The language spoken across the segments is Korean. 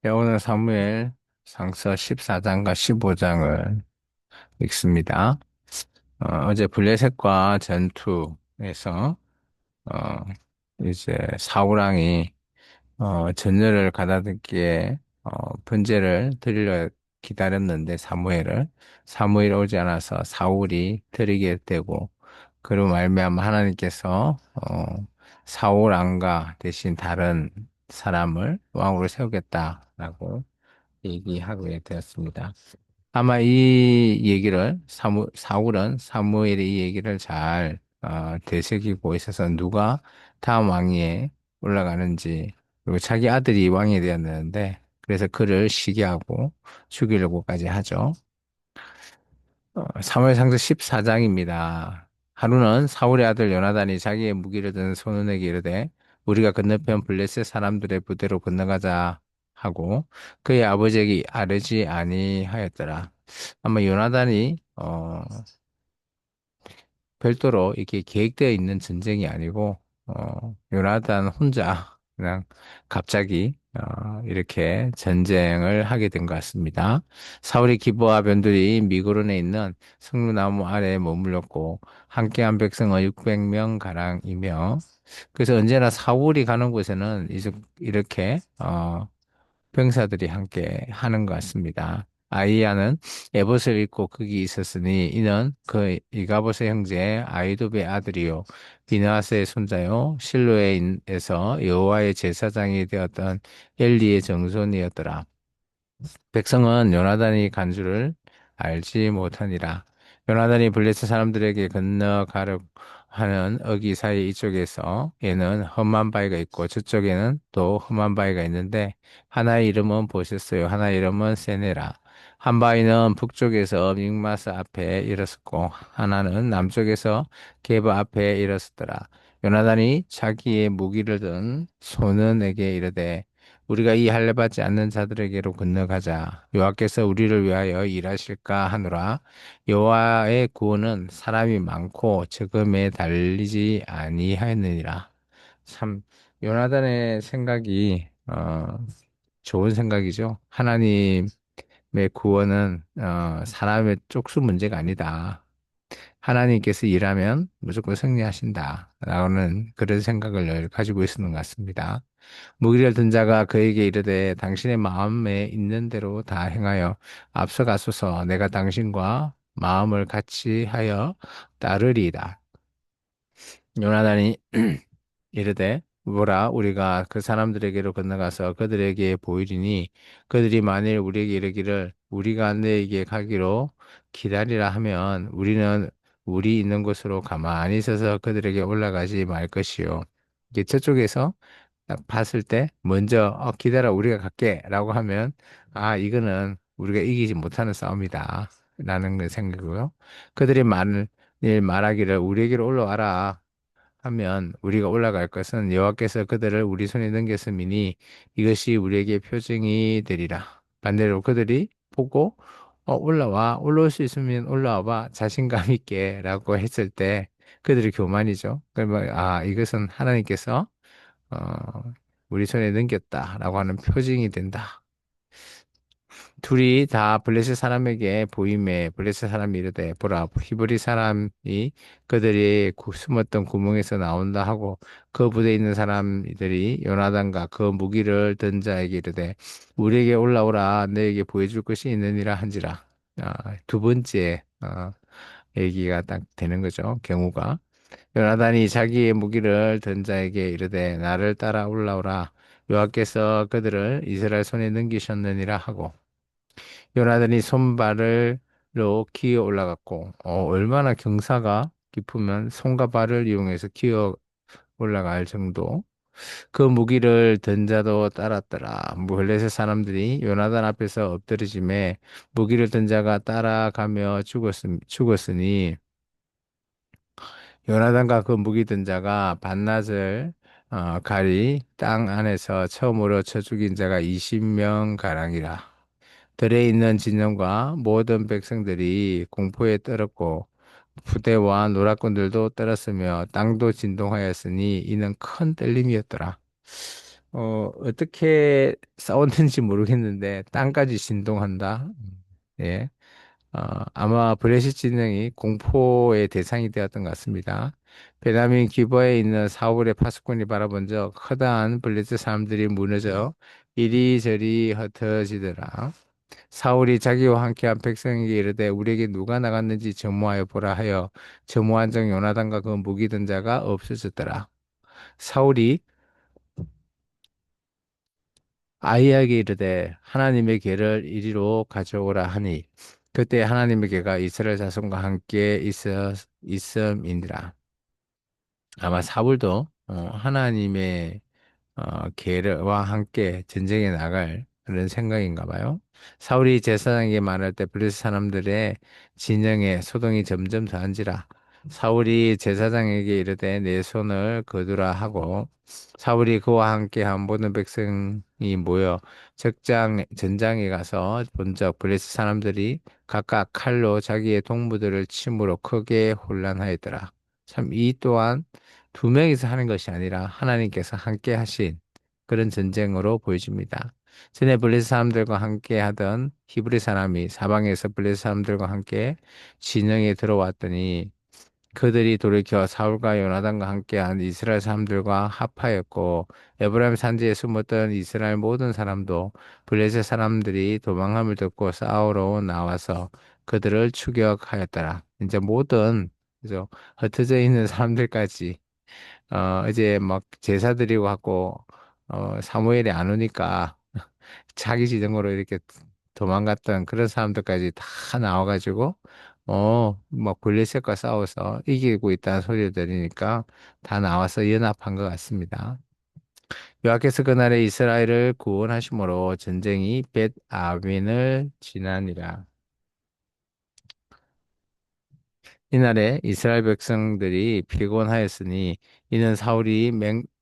네, 오늘 사무엘 상서 14장과 15장을 읽습니다. 어제 블레셋과 전투에서 어, 이제 사우랑이 전열을 가다듬기에 번제를 드리려 기다렸는데 사무엘 오지 않아서 사울이 드리게 되고 그로 말미암아 하나님께서 사울 왕과 대신 다른 사람을 왕으로 세우겠다라고 얘기하게 되었습니다. 아마 이 얘기를 사울은 사무엘의 이 얘기를 잘 되새기고 있어서 누가 다음 왕위에 올라가는지 그리고 자기 아들이 왕이 되었는데 그래서 그를 시기하고 죽이려고까지 하죠. 사무엘상서 14장입니다. 하루는 사울의 아들 요나단이 자기의 무기를 든 손원에게 이르되 우리가 건너편 블레셋 사람들의 부대로 건너가자 하고 그의 아버지에게 아뢰지 아니하였더라. 아마 요나단이 별도로 이렇게 계획되어 있는 전쟁이 아니고, 요나단 혼자 그냥 갑자기, 이렇게 전쟁을 하게 된 것 같습니다. 사울이 기브와 변들이 미고론에 있는 성루나무 아래에 머물렀고, 함께한 백성은 600명 가량이며, 그래서 언제나 사울이 가는 곳에는 이렇게, 병사들이 함께 하는 것 같습니다. 아이야는 에봇을 입고 거기 있었으니 이는 그 이가봇의 형제 아이도베 아들이요 비느하스의 손자요 실로에서 여호와의 제사장이 되었던 엘리의 정손이었더라. 백성은 요나단이 간 줄을 알지 못하니라. 요나단이 블레셋 사람들에게 건너가려 하는 어기 사이 이쪽에서 얘는 험한 바위가 있고 저쪽에는 또 험한 바위가 있는데 하나의 이름은 보셨어요. 하나의 이름은 세네라. 한 바위는 북쪽에서 믹마스 앞에 일었었고 하나는 남쪽에서 게바 앞에 일었었더라. 요나단이 자기의 무기를 든 소는에게 이르되 우리가 이 할례 받지 않는 자들에게로 건너가자. 여호와께서 우리를 위하여 일하실까 하노라. 여호와의 구원은 사람이 많고 적음에 달리지 아니하였느니라. 참 요나단의 생각이 좋은 생각이죠. 하나님의 구원은 사람의 쪽수 문제가 아니다. 하나님께서 일하면 무조건 승리하신다. 라는 그런 생각을 늘 가지고 있었는 것 같습니다. 무기를 든 자가 그에게 이르되 당신의 마음에 있는 대로 다 행하여 앞서가소서 내가 당신과 마음을 같이 하여 따르리이다. 요나단이 이르되 보라 우리가 그 사람들에게로 건너가서 그들에게 보이리니 그들이 만일 우리에게 이르기를 우리가 너에게 가기로 기다리라 하면 우리는 우리 있는 곳으로 가만히 있어서 그들에게 올라가지 말 것이요. 이게 저쪽에서 딱 봤을 때 먼저 기다려 우리가 갈게라고 하면 아 이거는 우리가 이기지 못하는 싸움이다 라는 그 생각이고요. 그들이 말하기를 우리에게로 올라와라 하면 우리가 올라갈 것은 여호와께서 그들을 우리 손에 넘겼음이니 이것이 우리에게 표징이 되리라. 반대로 그들이 보고 올라올 수 있으면 올라와 봐 자신감 있게라고 했을 때 그들이 교만이죠. 그러면 아 이것은 하나님께서 어, 우리 손에 넘겼다라고 하는 표징이 된다. 둘이 다 블레셋 사람에게 보임에 블레셋 사람이 이르되 보라 히브리 사람이 그들이 숨었던 구멍에서 나온다 하고 그 부대에 있는 사람들이 요나단과 그 무기를 든 자에게 이르되 우리에게 올라오라 너에게 보여줄 것이 있느니라 한지라. 두 번째 얘기가 딱 되는 거죠. 경우가 요나단이 자기의 무기를 든 자에게 이르되 나를 따라 올라오라 여호와께서 그들을 이스라엘 손에 넘기셨느니라 하고 요나단이 손발로 기어 올라갔고, 얼마나 경사가 깊으면 손과 발을 이용해서 기어 올라갈 정도. 그 무기를 든 자도 따랐더라. 블레셋 사람들이 요나단 앞에서 엎드러짐에 무기를 든 자가 따라가며 죽었으니 요나단과 그 무기 든 자가 반나절 가리 땅 안에서 처음으로 쳐 죽인 자가 20명 가량이라. 들에 있는 진영과 모든 백성들이 공포에 떨었고 부대와 노략군들도 떨었으며 땅도 진동하였으니 이는 큰 떨림이었더라. 어떻게 싸웠는지 모르겠는데, 땅까지 진동한다. 예. 아마 브레시 진영이 공포의 대상이 되었던 것 같습니다. 베냐민 기버에 있는 사울의 파수꾼이 바라본 적 커다란 블레셋 사람들이 무너져 이리저리 흩어지더라. 사울이 자기와 함께한 백성에게 이르되 우리에게 누가 나갔는지 점호하여 보라 하여 점호한 적 요나단과 그 무기 든 자가 없어졌더라. 사울이 아이에게 이르되 하나님의 궤를 이리로 가져오라 하니 그때 하나님의 궤가 이스라엘 자손과 함께 있음이니라. 아마 사울도 하나님의 계르와 함께 전쟁에 나갈 그런 생각인가 봐요. 사울이 제사장에게 말할 때 블레셋 사람들의 진영에 소동이 점점 더한지라. 사울이 제사장에게 이르되 내 손을 거두라 하고 사울이 그와 함께한 모든 백성이 모여 적장 전장에 가서 본적 블레셋 사람들이 각각 칼로 자기의 동무들을 침으로 크게 혼란하였더라. 참 이 또한 두 명이서 하는 것이 아니라 하나님께서 함께 하신 그런 전쟁으로 보여집니다. 전에 블레셋 사람들과 함께 하던 히브리 사람이 사방에서 블레셋 사람들과 함께 진영에 들어왔더니 그들이 돌이켜 사울과 요나단과 함께한 이스라엘 사람들과 합하였고 에브라임 산지에 숨었던 이스라엘 모든 사람도 블레셋 사람들이 도망함을 듣고 싸우러 나와서 그들을 추격하였더라. 이제 모든 그죠? 흩어져 있는 사람들까지 이제 막 제사 드리고 하고 사무엘이 안 오니까 자기 지정으로 이렇게 도망갔던 그런 사람들까지 다 나와가지고 막 블레셋과 싸워서 이기고 있다는 소리를 들으니까 다 나와서 연합한 것 같습니다. 여호와께서 그날에 이스라엘을 구원하심으로 전쟁이 벳 아웬을 지나니라. 이날에 이스라엘 백성들이 피곤하였으니 이는 사울이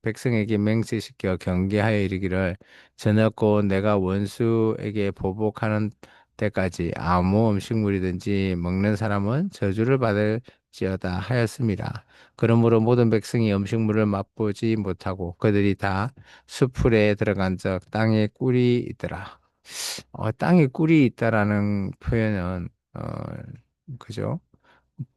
백성에게 맹세시켜 경계하여 이르기를 저녁고 내가 원수에게 보복하는 때까지 아무 음식물이든지 먹는 사람은 저주를 받을지어다 하였습니다. 그러므로 모든 백성이 음식물을 맛보지 못하고 그들이 다 수풀에 들어간 적 땅에 꿀이 있더라. 땅에 꿀이 있다라는 표현은 그죠?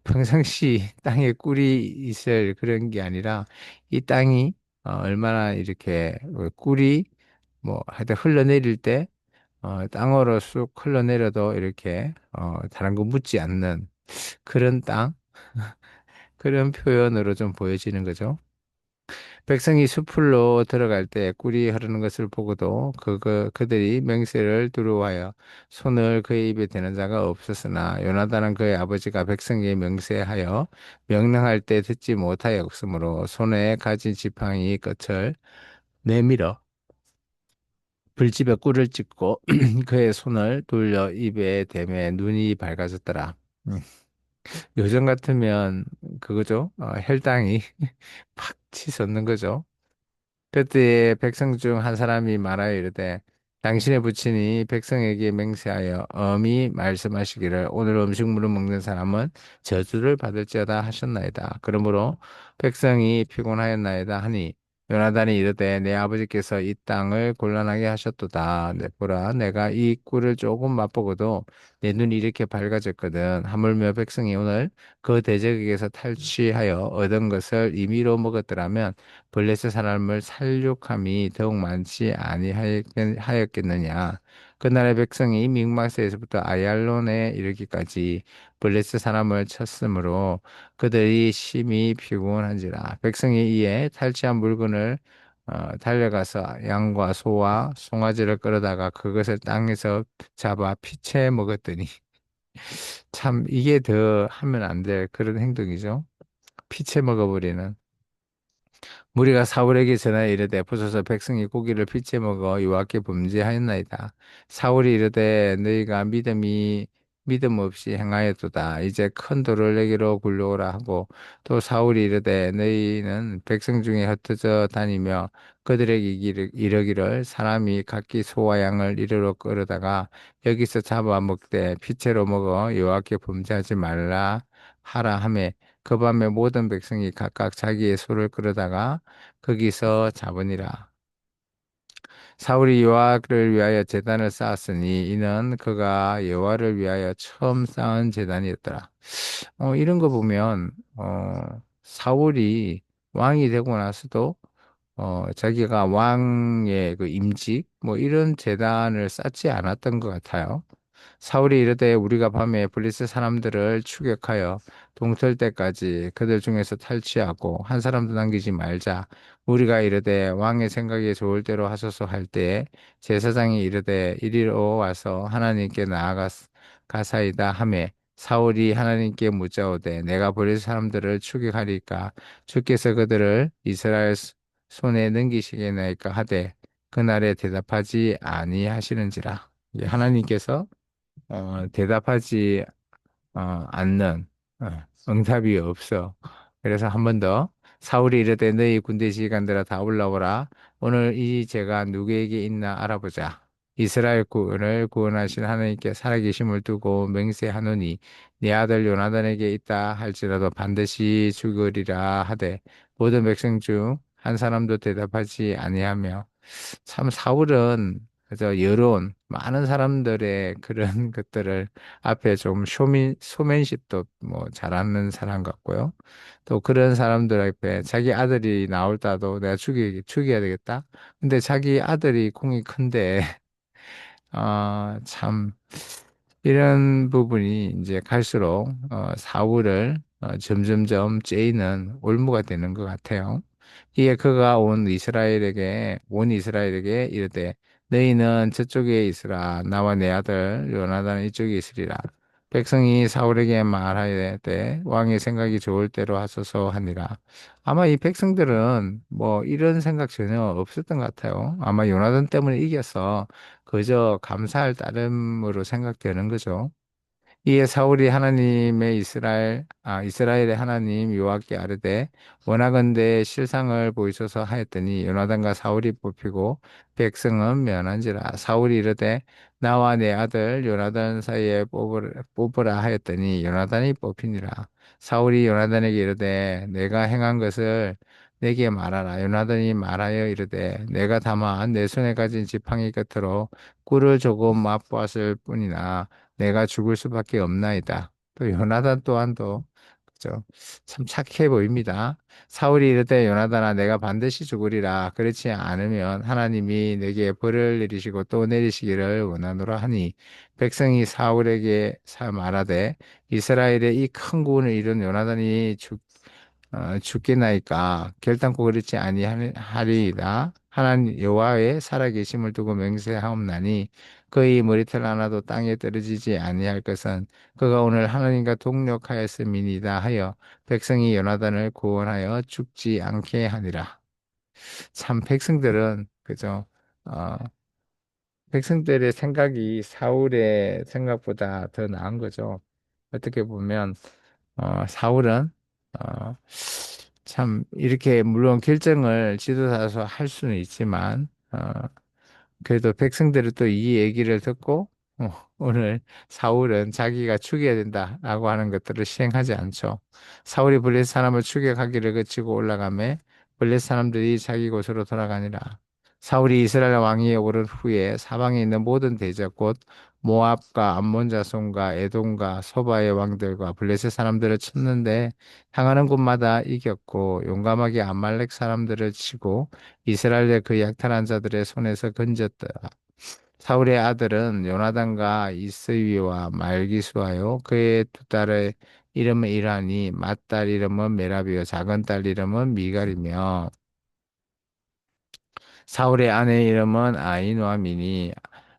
평상시 땅에 꿀이 있을 그런 게 아니라 이 땅이 얼마나 이렇게 꿀이 뭐 하여튼 흘러내릴 때 땅으로 쑥 흘러내려도 이렇게 다른 거 묻지 않는 그런 땅 그런 표현으로 좀 보여지는 거죠. 백성이 숲으로 들어갈 때 꿀이 흐르는 것을 보고도 그들이 맹세를 두려워하여 손을 그의 입에 대는 자가 없었으나 요나단은 그의 아버지가 백성에게 맹세하여 명령할 때 듣지 못하였으므로 손에 가진 지팡이 끝을 내밀어 불집에 꿀을 찍고 그의 손을 돌려 입에 대매 눈이 밝아졌더라. 음, 요즘 같으면 그거죠. 혈당이 팍 치솟는 거죠. 그때에 백성 중 한 사람이 말하여 이르되 당신의 부친이 백성에게 맹세하여 엄히 말씀하시기를 오늘 음식물을 먹는 사람은 저주를 받을지어다 하셨나이다. 그러므로 백성이 피곤하였나이다 하니 요나단이 이르되 내 아버지께서 이 땅을 곤란하게 하셨도다. 보라 내가 이 꿀을 조금 맛보고도 내 눈이 이렇게 밝아졌거든. 하물며 백성이 오늘 그 대적에게서 탈취하여 얻은 것을 임의로 먹었더라면 블레셋 사람을 살육함이 더욱 많지 아니하였겠느냐. 그날의 백성이 mik마스에서부터 아얄론에 이르기까지 블레셋 사람을 쳤으므로 그들이 심히 피곤한지라. 백성이 이에 탈취한 물건을 달려가서 양과 소와 송아지를 끌어다가 그것을 땅에서 잡아 피채 먹었더니 참 이게 더 하면 안 될 그런 행동이죠. 피채 먹어버리는. 무리가 사울에게 전하여 이르되 부서서 백성이 고기를 피째 먹어 여호와께 범죄하였나이다. 사울이 이르되 너희가 믿음 없이 행하였도다. 이제 큰 돌을 내게로 굴러오라 하고 또 사울이 이르되 너희는 백성 중에 흩어져 다니며 그들에게 이르기를 사람이 각기 소와 양을 이리로 끌어다가 여기서 잡아 먹되 피채로 먹어 여호와께 범죄하지 말라 하라 하매 그 밤에 모든 백성이 각각 자기의 소를 끌어다가 거기서 잡으니라. 사울이 여호와를 위하여 제단을 쌓았으니 이는 그가 여호와를 위하여 처음 쌓은 제단이었더라. 이런 거 보면 사울이 왕이 되고 나서도 자기가 왕의 그 임직 뭐 이런 제단을 쌓지 않았던 것 같아요. 사울이 이르되 우리가 밤에 블리스 사람들을 추격하여 동틀 때까지 그들 중에서 탈취하고 한 사람도 남기지 말자. 우리가 이르되 왕의 생각이 좋을 대로 하소서 할 때에 제사장이 이르되 이리로 와서 하나님께 가사이다 하매 사울이 하나님께 묻자오되 내가 블리스 사람들을 추격하리까 주께서 그들을 이스라엘 손에 넘기시겠나이까 하되 그날에 대답하지 아니하시는지라. 이게 하나님께서 대답하지 않는 응답이 없어. 그래서 한 번 더 사울이 이르되 너희 군대 지휘관들아 다 올라오라. 오늘 이 죄가 누구에게 있나 알아보자. 이스라엘 군을 구원하신 하나님께 살아계심을 두고 맹세하노니 네 아들 요나단에게 있다 할지라도 반드시 죽으리라 하되 모든 백성 중 한 사람도 대답하지 아니하며 참 사울은 그저 여론 많은 사람들의 그런 것들을 앞에 좀 소맨십도 뭐 잘하는 사람 같고요. 또 그런 사람들 앞에 자기 아들이 나올 따도 내가 죽여야 되겠다. 근데 자기 아들이 공이 큰데 참 이런 부분이 이제 갈수록 사울을 점점점 째이는 올무가 되는 것 같아요. 이에 그가 온 이스라엘에게 이르되 너희는 저쪽에 있으라 나와 내 아들 요나단은 이쪽에 있으리라. 백성이 사울에게 말하되 왕의 생각이 좋을 대로 하소서 하니라. 아마 이 백성들은 뭐 이런 생각 전혀 없었던 것 같아요. 아마 요나단 때문에 이겨서 그저 감사할 따름으로 생각되는 거죠. 이에 사울이 이스라엘의 하나님 여호와께 아뢰되 원하건대 실상을 보이소서 하였더니 요나단과 사울이 뽑히고 백성은 면한지라. 사울이 이르되 나와 내 아들 요나단 사이에 뽑으라 하였더니 요나단이 뽑히니라. 사울이 요나단에게 이르되 내가 행한 것을 내게 말하라. 요나단이 말하여 이르되 내가 다만 내 손에 가진 지팡이 끝으로 꿀을 조금 맛보았을 뿐이나 내가 죽을 수밖에 없나이다. 또 요나단 또한도 그죠? 참 착해 보입니다. 사울이 이르되 요나단아 내가 반드시 죽으리라. 그렇지 않으면 하나님이 내게 벌을 내리시고 또 내리시기를 원하노라 하니 백성이 사울에게 말하되 이스라엘의 이 큰 구원을 이룬 요나단이 죽겠나이까 결단코 그렇지 아니하리이다. 하나님 여호와의 살아계심을 두고 맹세하옵나니 그의 머리털 하나도 땅에 떨어지지 아니할 것은 그가 오늘 하나님과 동력하였음이니이다 하여 백성이 요나단을 구원하여 죽지 않게 하니라. 참 백성들은 그죠? 어, 백성들의 생각이 사울의 생각보다 더 나은 거죠. 어떻게 보면 사울은 어, 참 이렇게 물론 결정을 지도자로서 할 수는 있지만 그래도 백성들은 또 이 얘기를 듣고 오늘 사울은 자기가 죽여야 된다라고 하는 것들을 시행하지 않죠. 사울이 블레셋 사람을 추격하기를 그치고 올라가매 블레셋 사람들이 자기 곳으로 돌아가니라. 사울이 이스라엘 왕위에 오른 후에 사방에 있는 모든 대적 곧 모압과 암몬 자손과 에돔과 소바의 왕들과 블레셋 사람들을 쳤는데 향하는 곳마다 이겼고 용감하게 아말렉 사람들을 치고 이스라엘의 그 약탈한 자들의 손에서 건졌더라. 사울의 아들은 요나단과 이스위와 말기수하요 그의 두 딸의 이름은 이라니 맏딸 이름은 메라비요 작은 딸 이름은 미갈이며 사울의 아내 이름은 아이노아미니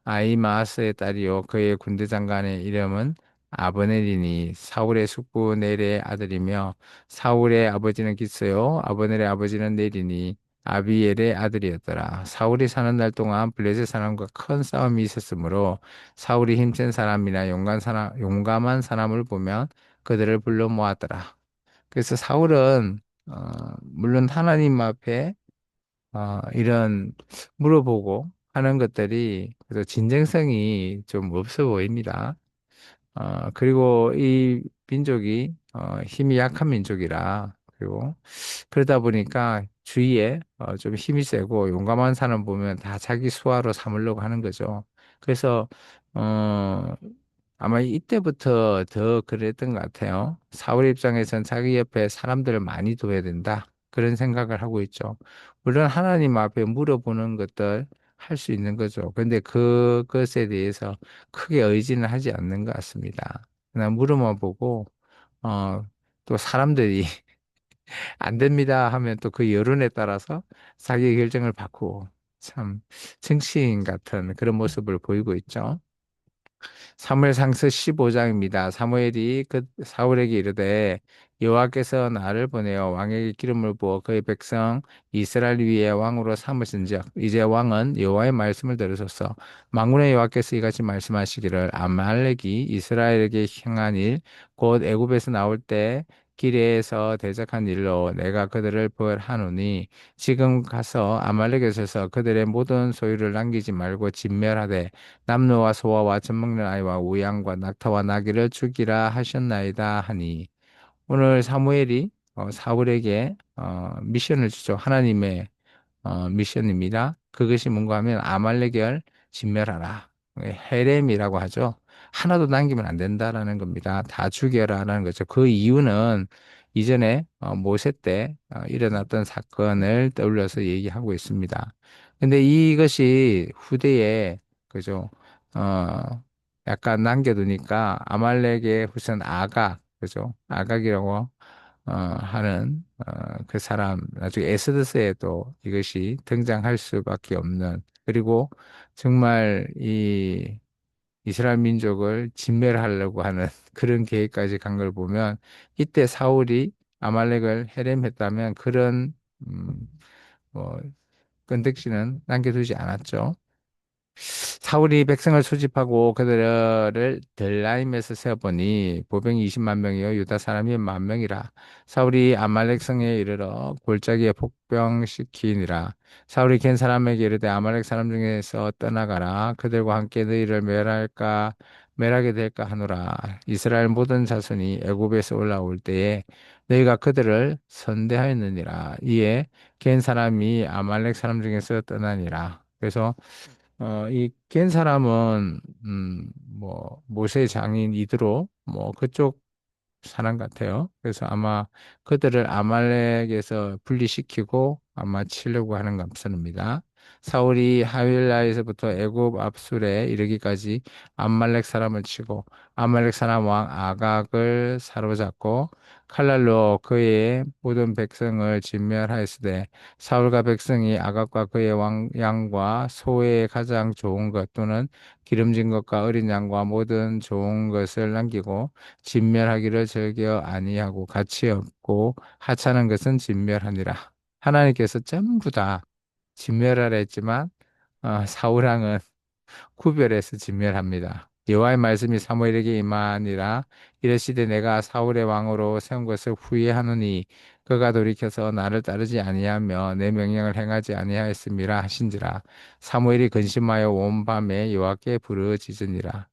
아이마아스의 딸이요 그의 군대 장관의 이름은 아브넬이니 사울의 숙부 넬의 아들이며 사울의 아버지는 기스요 아브넬의 아버지는 넬이니 아비엘의 아들이었더라. 사울이 사는 날 동안 블레셋 사람과 큰 싸움이 있었으므로 사울이 힘센 사람이나 용감한 사람을 보면 그들을 불러 모았더라. 그래서 사울은 물론 하나님 앞에 이런 물어보고 하는 것들이 그래서 진정성이 좀 없어 보입니다. 그리고 이 민족이 힘이 약한 민족이라 그리고 그러다 보니까 주위에 좀 힘이 세고 용감한 사람 보면 다 자기 수하로 삼으려고 하는 거죠. 그래서 어, 아마 이때부터 더 그랬던 것 같아요. 사울 입장에선 자기 옆에 사람들을 많이 둬야 된다. 그런 생각을 하고 있죠. 물론 하나님 앞에 물어보는 것들 할 수 있는 거죠. 근데 그것에 대해서 크게 의지는 하지 않는 것 같습니다. 그냥 물어만 보고, 어, 또 사람들이 안 됩니다 하면 또 그 여론에 따라서 자기 결정을 바꾸고 참 정치인 같은 그런 모습을 보이고 있죠. 사무엘상서 15장입니다. 사무엘이 그 사울에게 이르되 여호와께서 나를 보내어 왕에게 기름을 부어 그의 백성 이스라엘 위에 왕으로 삼으신즉 이제 왕은 여호와의 말씀을 들으소서. 만군의 여호와께서 이같이 말씀하시기를 아말렉이 이스라엘에게 행한 일 곧 애굽에서 나올 때 길에서 대적한 일로 내가 그들을 벌하노니 지금 가서 아말렉에서 그들의 모든 소유를 남기지 말고 진멸하되 남녀와 소아와 젖먹는 아이와 우양과 낙타와 나귀를 죽이라 하셨나이다 하니 오늘 사무엘이 사울에게 미션을 주죠. 하나님의 미션입니다. 그것이 뭔가 하면 아말렉을 진멸하라. 헤렘이라고 하죠. 하나도 남기면 안 된다라는 겁니다. 다 죽여라라는 거죠. 그 이유는 이전에 모세 때 일어났던 사건을 떠올려서 얘기하고 있습니다. 근데 이것이 후대에 그죠? 어, 약간 남겨두니까 아말렉의 후손 아각, 그죠? 아각이라고 하는 그 사람 나중에 에스더스에도 이것이 등장할 수밖에 없는 그리고 정말 이 이스라엘 민족을 진멸하려고 하는 그런 계획까지 간 걸 보면 이때 사울이 아말렉을 해림했다면 그런 음, 뭐 건덕지는 남겨두지 않았죠. 사울이 백성을 소집하고 그들을 델라임에서 세어보니 보병이 20만 명이요 유다 사람이 1만 명이라. 사울이 아말렉 성에 이르러 골짜기에 복병시키니라. 사울이 겐 사람에게 이르되 아말렉 사람 중에서 떠나가라. 그들과 함께 너희를 멸할까 멸하게 될까 하노라. 이스라엘 모든 자손이 애굽에서 올라올 때에 너희가 그들을 선대하였느니라. 이에 겐 사람이 아말렉 사람 중에서 떠나니라. 그래서 이 깬 사람은 뭐 모세 장인 이드로 뭐 그쪽 사람 같아요. 그래서 아마 그들을 아말렉에서 분리시키고 아마 치려고 하는 감선입니다. 사울이 하윌라에서부터 애굽 앞술에 이르기까지 아말렉 사람을 치고 아말렉 사람 왕 아각을 사로잡고 칼날로 그의 모든 백성을 진멸하였으되 사울과 백성이 아각과 그의 왕 양과 소의 가장 좋은 것 또는 기름진 것과 어린 양과 모든 좋은 것을 남기고 진멸하기를 즐겨 아니하고 가치 없고 하찮은 것은 진멸하니라. 하나님께서 전부 다 진멸하라 했지만 사울왕은 구별해서 진멸합니다. 여호와의 말씀이 사무엘에게 임하니라. 이르시되 내가 사울의 왕으로 세운 것을 후회하노니 그가 돌이켜서 나를 따르지 아니하며 내 명령을 행하지 아니하였음이라 하신지라. 사무엘이 근심하여 온 밤에 여호와께 부르짖으니라.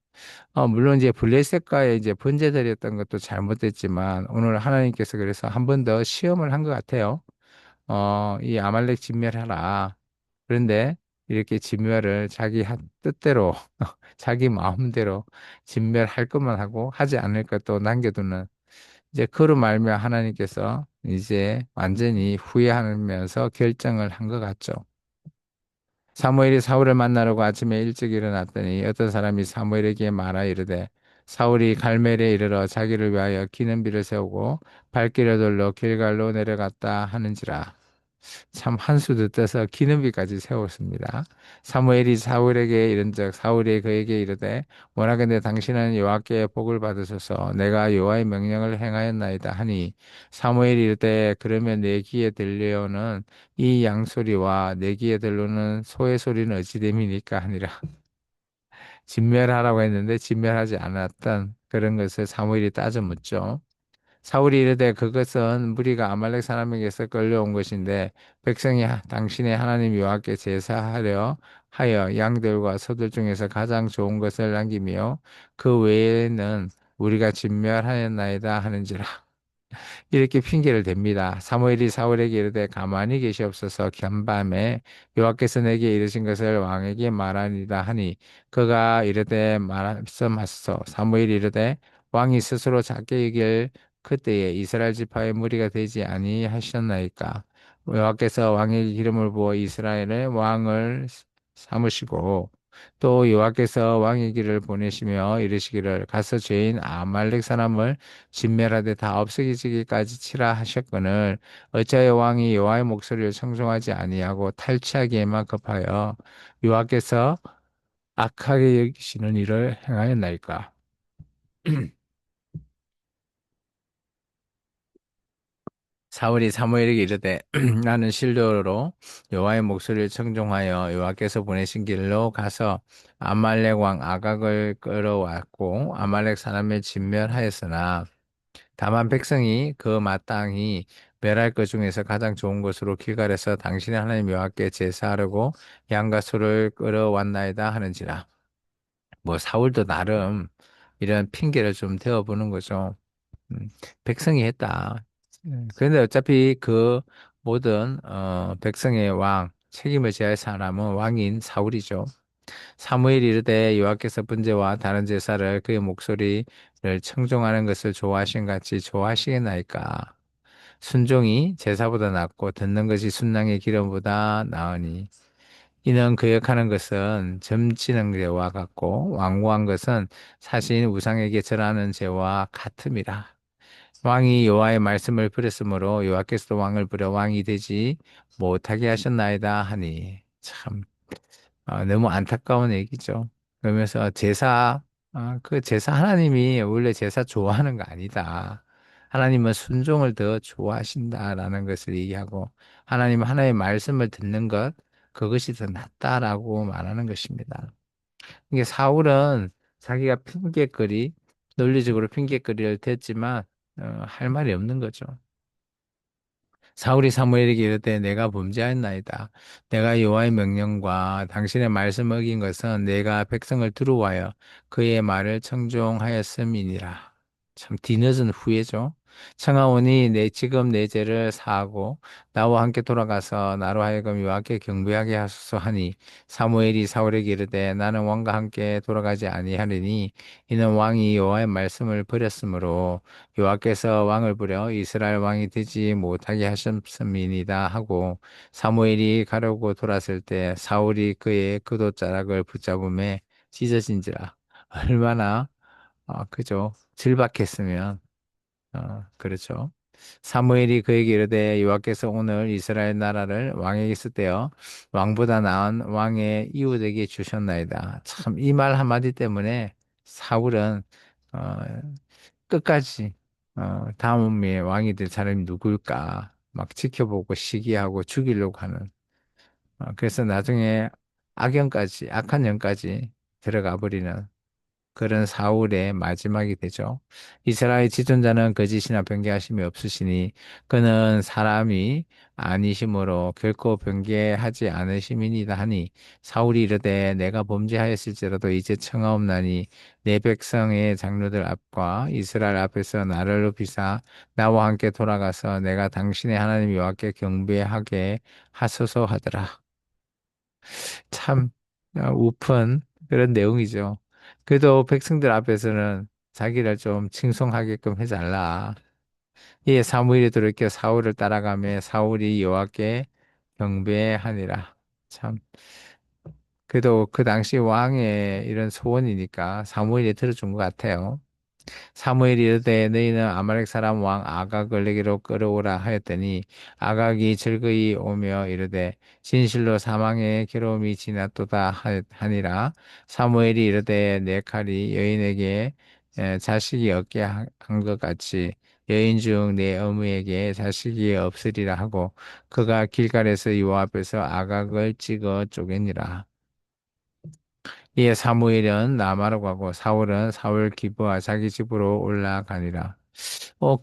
물론 이제 블레셋과의 이제 번제드렸던 것도 잘못됐지만 오늘 하나님께서 그래서 한 번 더 시험을 한 것 같아요. 이 아말렉 진멸하라. 그런데 이렇게 진멸을 자기 뜻대로, 자기 마음대로 진멸할 것만 하고 하지 않을 것도 남겨두는 이제 그로 말미암아 하나님께서 이제 완전히 후회하면서 결정을 한 것 같죠. 사무엘이 사울을 만나려고 아침에 일찍 일어났더니 어떤 사람이 사무엘에게 말하 이르되 사울이 갈멜에 이르러 자기를 위하여 기념비를 세우고 발길을 돌러 길갈로 내려갔다 하는지라. 참 한수 듣어서 기념비까지 세웠습니다. 사무엘이 사울에게 이른즉 사울이 그에게 이르되 원하건대 당신은 여호와께 복을 받으소서 내가 여호와의 명령을 행하였나이다 하니 사무엘이 이르되 그러면 내 귀에 들려오는 이 양소리와 내 귀에 들려오는 소의 소리는 어찌 됨이니까 하니라. 진멸하라고 했는데 진멸하지 않았던 그런 것을 사무엘이 따져 묻죠. 사울이 이르되 그것은 무리가 아말렉 사람에게서 끌려온 것인데 백성이 당신의 하나님 여호와께 제사하려 하여 양들과 소들 중에서 가장 좋은 것을 남기며 그 외에는 우리가 진멸하였나이다 하는지라. 이렇게 핑계를 댑니다. 사무엘이 사울에게 이르되 가만히 계시옵소서 간밤에 여호와께서 내게 이르신 것을 왕에게 말하니라 하니 그가 이르되 말씀하소서. 사무엘이 이르되 왕이 스스로 작게 여길 그때에 이스라엘 지파의 무리가 되지 아니하셨나이까. 여호와께서 왕에게 기름을 부어 이스라엘의 왕을 삼으시고 또 여호와께서 왕의 길을 보내시며 이르시기를 가서 죄인 아말렉 사람을 진멸하되 다 없어지기까지 치라 하셨거늘 어찌하여 왕이 여호와의 목소리를 청종하지 아니하고 탈취하기에만 급하여 여호와께서 악하게 여기시는 일을 행하였나이까. 사울이 사무엘에게 이르되 나는 실로로 여호와의 목소리를 청종하여 여호와께서 보내신 길로 가서 아말렉 왕 아각을 끌어왔고 아말렉 사람을 진멸하였으나 다만 백성이 그 마땅히 멸할 것 중에서 가장 좋은 것으로 길갈에서 당신의 하나님 여호와께 제사하려고 양과 소를 끌어왔나이다 하는지라. 뭐 사울도 나름 이런 핑계를 좀 대어보는 거죠. 음, 백성이 했다. 그런데 어차피 그 모든 백성의 왕 책임을 져야 할 사람은 왕인 사울이죠. 사무엘이 이르되 여호와께서 분제와 다른 제사를 그의 목소리를 청종하는 것을 좋아하신 같이 좋아하시겠나이까. 순종이 제사보다 낫고 듣는 것이 순양의 기름보다 나으니 이는 거역하는 것은 점치는 죄와 같고 완고한 것은 사신 우상에게 절하는 죄와 같음이라. 왕이 여호와의 말씀을 버렸으므로 여호와께서도 왕을 부려 왕이 되지 못하게 하셨나이다 하니 참 너무 안타까운 얘기죠. 그러면서 그 제사 하나님이 원래 제사 좋아하는 거 아니다. 하나님은 순종을 더 좋아하신다라는 것을 얘기하고 하나님은 하나님의 말씀을 듣는 것 그것이 더 낫다라고 말하는 것입니다. 이게 사울은 자기가 논리적으로 핑계거리를 댔지만 할 말이 없는 거죠. 사울이 사무엘에게 이르되 내가 범죄하였나이다. 내가 여호와의 명령과 당신의 말씀을 어긴 것은 내가 백성을 두루와여 그의 말을 청종하였음이니라. 참 뒤늦은 후회죠. 청하오니 지금 내 죄를 사하고 나와 함께 돌아가서 나로 하여금 여호와께 경배하게 하소서 하니 사무엘이 사울에게 이르되 나는 왕과 함께 돌아가지 아니하리니 이는 왕이 여호와의 말씀을 버렸으므로 여호와께서 왕을 부려 이스라엘 왕이 되지 못하게 하셨음이니이다 하고 사무엘이 가려고 돌았을 때 사울이 그의 긋옷자락을 붙잡음에 찢어진지라 얼마나 그죠 질박했으면 그렇죠. 사무엘이 그에게 이르되 여호와께서 오늘 이스라엘 나라를 왕에게 쓰되어 왕보다 나은 왕의 이웃에게 주셨나이다. 참 이 말 한마디 때문에 사울은 어, 끝까지 다음에 왕이 될 사람이 누굴까 막 지켜보고 시기하고 죽이려고 하는 그래서 나중에 악한 영까지 들어가 버리는 그런 사울의 마지막이 되죠. 이스라엘 지존자는 거짓이나 변개하심이 없으시니 그는 사람이 아니심으로 결코 변개하지 않으심이니이다 하니 사울이 이르되 내가 범죄하였을지라도 이제 청하옵나니 내 백성의 장로들 앞과 이스라엘 앞에서 나를 높이사 나와 함께 돌아가서 내가 당신의 하나님 여호와께 경배하게 하소서 하더라. 참 우픈 그런 내용이죠. 그래도 백성들 앞에서는 자기를 좀 칭송하게끔 해달라. 이에 사무엘이 돌이켜 사울을 따라가며 사울이 여호와께 경배하니라. 참 그래도 그 당시 왕의 이런 소원이니까 사무엘이 들어준 것 같아요. 사무엘이 이르되 너희는 아말렉 사람 왕 아각을 내게로 끌어오라 하였더니 아각이 즐거이 오며 이르되 진실로 사망의 괴로움이 지났도다 하니라. 사무엘이 이르되 내 칼이 여인에게 자식이 없게 한 것 같이 여인 중 내 어머니에게 자식이 없으리라 하고 그가 길갈에서 여호와 앞에서 아각을 찍어 쪼개니라. 이에 사무엘은 라마로 가고 사울은 사울 기브와 자기 집으로 올라가니라.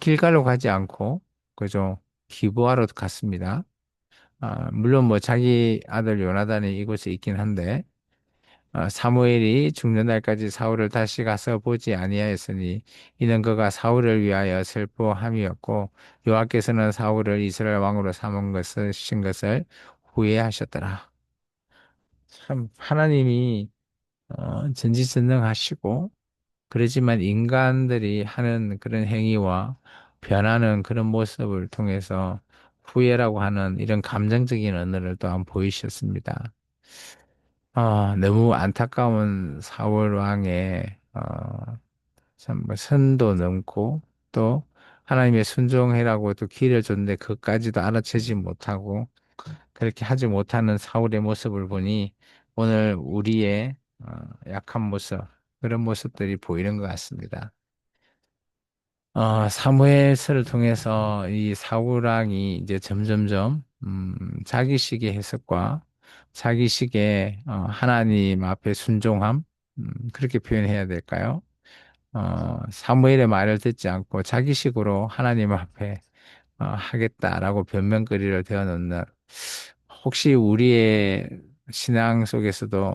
길갈로 가지 않고 그죠? 기브아로 갔습니다. 물론 뭐 자기 아들 요나단이 이곳에 있긴 한데 사무엘이 죽는 날까지 사울을 다시 가서 보지 아니하였으니 이는 그가 사울을 위하여 슬퍼함이었고 여호와께서는 사울을 이스라엘 왕으로 삼은 것을 신 것을 후회하셨더라. 참 하나님이 전지전능하시고 그렇지만 인간들이 하는 그런 행위와 변하는 그런 모습을 통해서 후회라고 하는 이런 감정적인 언어를 또한 보이셨습니다. 너무 안타까운 사울 왕의 참뭐 선도 넘고 또 하나님의 순종해라고 또 기회를 줬는데 그것까지도 알아채지 못하고 그렇게 하지 못하는 사울의 모습을 보니 오늘 우리의 약한 모습 그런 모습들이 보이는 것 같습니다. 사무엘서를 통해서 이 사울 왕이 이제 점점점 자기식의 해석과 자기식의 하나님 앞에 순종함 그렇게 표현해야 될까요? 사무엘의 말을 듣지 않고 자기식으로 하나님 앞에 하겠다라고 변명거리를 대어 놓는 혹시 우리의 신앙 속에서도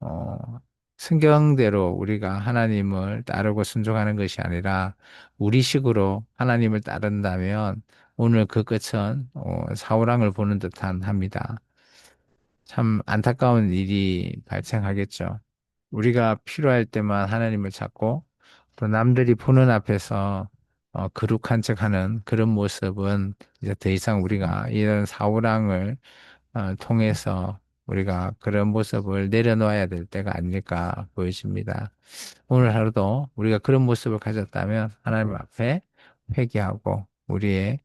어, 성경대로 우리가 하나님을 따르고 순종하는 것이 아니라 우리식으로 하나님을 따른다면 오늘 그 끝은 사울왕을 보는 듯한 합니다. 참 안타까운 일이 발생하겠죠. 우리가 필요할 때만 하나님을 찾고 또 남들이 보는 앞에서 거룩한 척하는 그런 모습은 이제 더 이상 우리가 이런 사울왕을 통해서 우리가 그런 모습을 내려놓아야 될 때가 아닐까 보여집니다. 오늘 하루도 우리가 그런 모습을 가졌다면 하나님 앞에 회개하고 우리의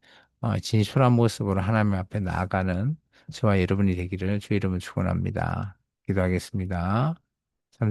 진솔한 모습으로 하나님 앞에 나아가는 저와 여러분이 되기를 주의 이름으로 축원합니다. 기도하겠습니다.